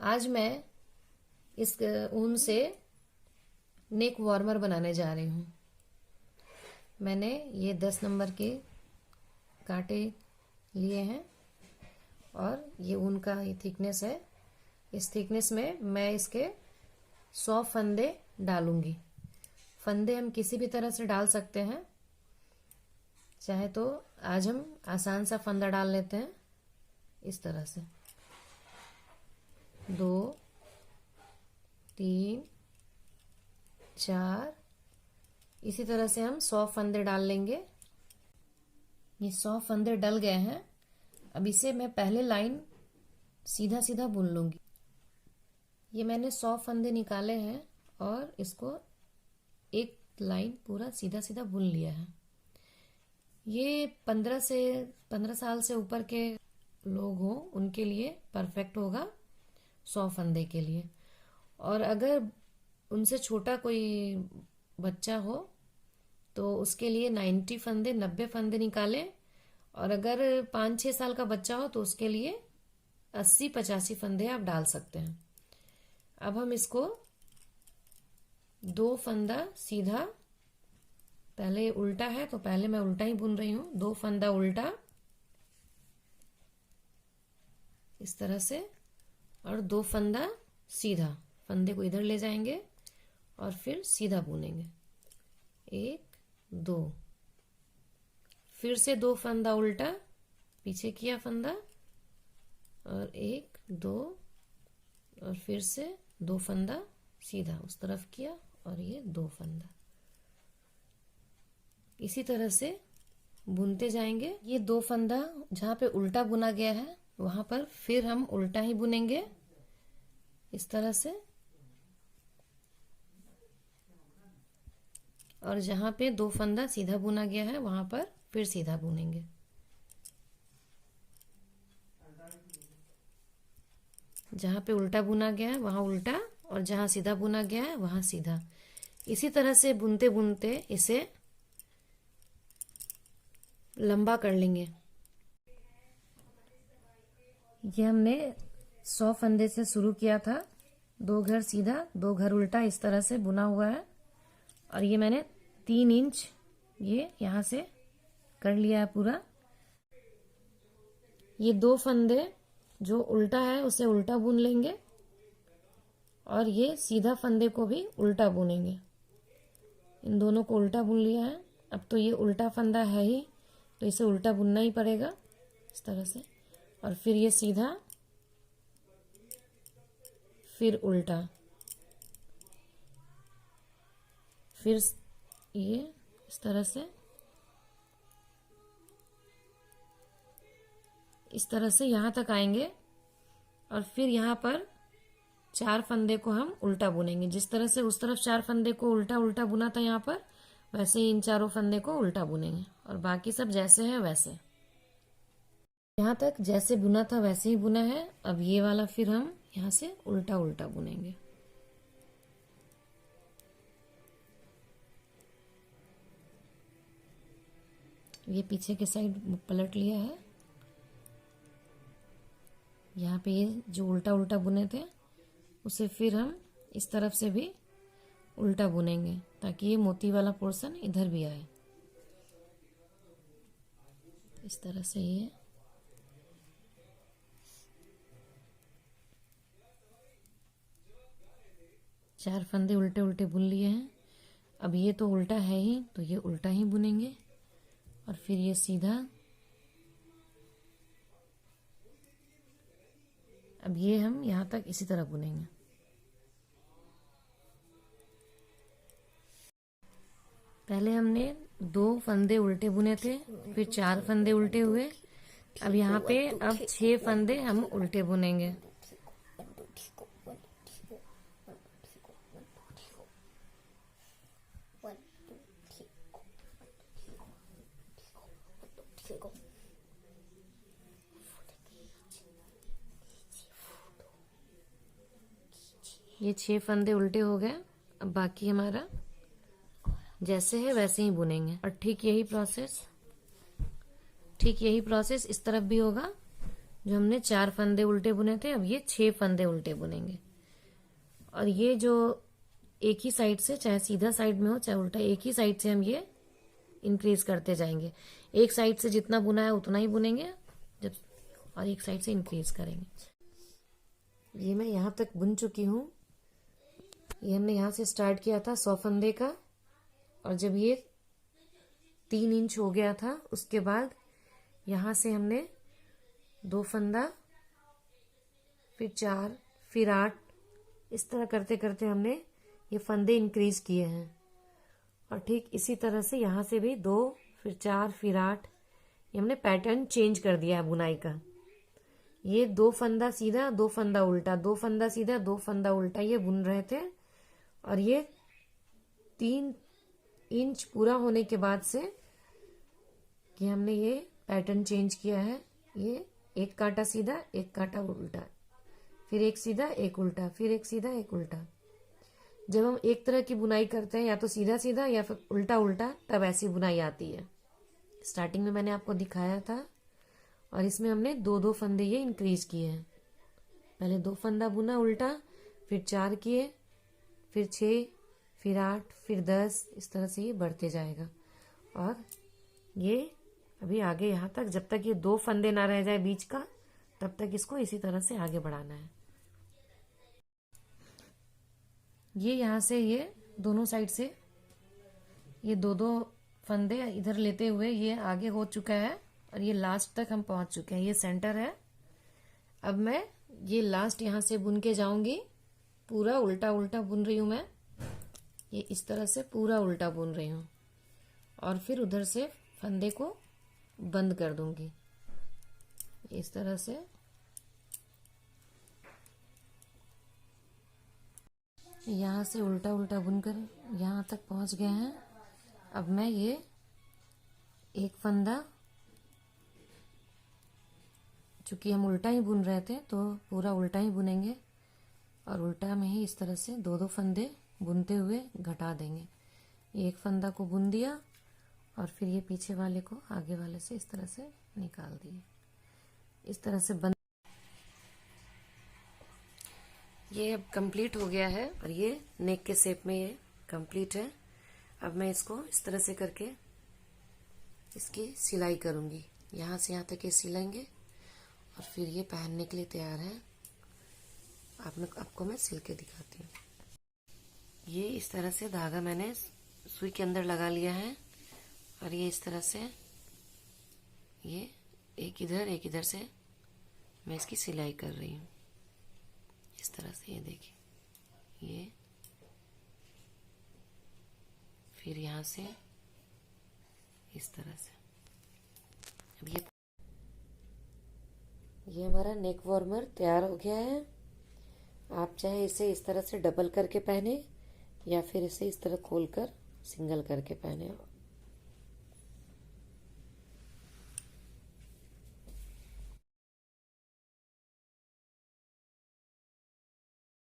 आज मैं इस ऊन से नेक वार्मर बनाने जा रही हूँ। मैंने ये 10 नंबर के कांटे लिए हैं और ये ऊन का ये थिकनेस है। इस थिकनेस में मैं इसके 100 फंदे डालूंगी। फंदे हम किसी भी तरह से डाल सकते हैं, चाहे तो आज हम आसान सा फंदा डाल लेते हैं इस तरह से। 2 3 4 इसी तरह से हम 100 फंदे डाल लेंगे। ये 100 फंदे डल गए हैं। अब इसे मैं पहले लाइन सीधा सीधा बुन लूंगी। ये मैंने 100 फंदे निकाले हैं और इसको एक लाइन पूरा सीधा सीधा बुन लिया है। ये 15 साल से ऊपर के लोग हों उनके लिए परफेक्ट होगा 100 फंदे के लिए। और अगर उनसे छोटा कोई बच्चा हो तो उसके लिए 90 फंदे निकालें। और अगर 5-6 साल का बच्चा हो तो उसके लिए 80-85 फंदे आप डाल सकते हैं। अब हम इसको 2 फंदा सीधा, पहले उल्टा है तो पहले मैं उल्टा ही बुन रही हूं। 2 फंदा उल्टा इस तरह से और 2 फंदा सीधा। फंदे को इधर ले जाएंगे और फिर सीधा बुनेंगे। 1 2 फिर से 2 फंदा उल्टा, पीछे किया फंदा और 1 2 और फिर से 2 फंदा सीधा उस तरफ किया और ये 2 फंदा। इसी तरह से बुनते जाएंगे। ये 2 फंदा जहां पे उल्टा बुना गया है वहां पर फिर हम उल्टा ही बुनेंगे इस तरह से। और जहां पे 2 फंदा सीधा बुना गया है वहां पर फिर सीधा बुनेंगे। जहां पे उल्टा बुना गया है वहां उल्टा और जहां सीधा बुना गया है वहां सीधा। इसी तरह से बुनते बुनते इसे लंबा कर लेंगे। ये हमने 100 फंदे से शुरू किया था। 2 घर सीधा 2 घर उल्टा इस तरह से बुना हुआ है। और ये मैंने 3 इंच ये यहां से कर लिया है पूरा। ये 2 फंदे जो उल्टा है उसे उल्टा बुन लेंगे और ये सीधा फंदे को भी उल्टा बुनेंगे। इन दोनों को उल्टा बुन लिया है। अब तो ये उल्टा फंदा है ही तो इसे उल्टा बुनना ही पड़ेगा इस तरह से। और फिर ये सीधा, फिर उल्टा, फिर ये इस तरह से, इस तरह से यहां तक आएंगे। और फिर यहां पर 4 फंदे को हम उल्टा बुनेंगे। जिस तरह से उस तरफ 4 फंदे को उल्टा उल्टा बुना था यहां पर, वैसे ही इन चारों फंदे को उल्टा बुनेंगे। और बाकी सब जैसे है वैसे, यहां तक जैसे बुना था वैसे ही बुना है। अब ये वाला फिर हम यहां से उल्टा उल्टा बुनेंगे। ये पीछे के साइड पलट लिया है। यहाँ पे ये जो उल्टा उल्टा बुने थे उसे फिर हम इस तरफ से भी उल्टा बुनेंगे ताकि ये मोती वाला पोर्शन इधर भी आए। इस तरह से ये चार फंदे उल्टे उल्टे बुन लिए हैं। अब ये तो उल्टा है ही तो ये उल्टा ही बुनेंगे और फिर ये सीधा। अब ये हम यहां तक इसी तरह बुनेंगे। पहले हमने 2 फंदे उल्टे बुने थे, फिर 4 फंदे उल्टे हुए। अब यहाँ पे अब 6 फंदे हम उल्टे बुनेंगे। ये 6 फंदे उल्टे हो गए। अब बाकी हमारा जैसे है वैसे ही बुनेंगे। और ठीक यही प्रोसेस इस तरफ भी होगा। जो हमने 4 फंदे उल्टे बुने थे, अब ये 6 फंदे उल्टे बुनेंगे। और ये जो एक ही साइड से, चाहे सीधा साइड में हो चाहे उल्टा, एक ही साइड से हम ये इंक्रीज करते जाएंगे। एक साइड से जितना बुना है उतना ही बुनेंगे जब, और एक साइड से इंक्रीज करेंगे। ये मैं यहाँ तक बुन चुकी हूँ। ये हमने यहाँ से स्टार्ट किया था 100 फंदे का, और जब ये 3 इंच हो गया था उसके बाद यहाँ से हमने 2 फंदा, फिर 4, फिर 8, इस तरह करते करते हमने ये फंदे इंक्रीज किए हैं। और ठीक इसी तरह से यहाँ से भी 2, फिर 4, फिर 8, ये हमने पैटर्न चेंज कर दिया है बुनाई का। ये 2 फंदा सीधा, 2 फंदा उल्टा, 2 फंदा सीधा, 2 फंदा उल्टा ये बुन रहे थे। और ये 3 इंच पूरा होने के बाद से कि हमने ये पैटर्न चेंज किया है। ये एक कांटा सीधा, एक कांटा उल्टा, फिर एक सीधा, एक उल्टा, फिर एक सीधा, एक उल्टा। जब हम एक तरह की बुनाई करते हैं, या तो सीधा सीधा या फिर उल्टा उल्टा, तब ऐसी बुनाई आती है। स्टार्टिंग में मैंने आपको दिखाया था। और इसमें हमने 2-2 फंदे ये इंक्रीज किए हैं। पहले 2 फंदा बुना उल्टा, फिर 4 किए, फिर 6, फिर 8, फिर 10, इस तरह से ये बढ़ते जाएगा। और ये अभी आगे यहाँ तक, जब तक ये 2 फंदे ना रह जाए बीच का, तब तक इसको इसी तरह से आगे बढ़ाना है। ये यहाँ से ये दोनों साइड से ये 2-2 फंदे इधर लेते हुए ये आगे हो चुका है, और ये लास्ट तक हम पहुंच चुके हैं। ये सेंटर है। अब मैं ये लास्ट यहाँ से बुन के जाऊंगी। पूरा उल्टा उल्टा बुन रही हूँ मैं, ये इस तरह से पूरा उल्टा बुन रही हूँ। और फिर उधर से फंदे को बंद कर दूंगी इस तरह से। यहाँ से उल्टा उल्टा बुनकर यहाँ तक पहुँच गए हैं। अब मैं ये एक फंदा, चूंकि हम उल्टा ही बुन रहे थे तो पूरा उल्टा ही बुनेंगे, और उल्टा में ही इस तरह से 2-2 फंदे बुनते हुए घटा देंगे। एक फंदा को बुन दिया और फिर ये पीछे वाले को आगे वाले से इस तरह से निकाल दिए। इस तरह से बंद। ये अब कंप्लीट हो गया है, और ये नेक के शेप में ये कंप्लीट है। अब मैं इसको इस तरह से करके इसकी सिलाई करूंगी। यहाँ से यहाँ तक ये सिलेंगे, और फिर ये पहनने के लिए तैयार है। आपको मैं सिल के दिखाती हूँ। ये इस तरह से धागा मैंने सुई के अंदर लगा लिया है, और ये इस तरह से ये एक इधर से मैं इसकी सिलाई कर रही हूँ। इस तरह से ये देखिए, ये फिर यहाँ से इस तरह से। अब ये हमारा नेक वार्मर तैयार हो गया है। आप चाहे इसे इस तरह से डबल करके पहने, या फिर इसे इस तरह खोलकर सिंगल करके पहने।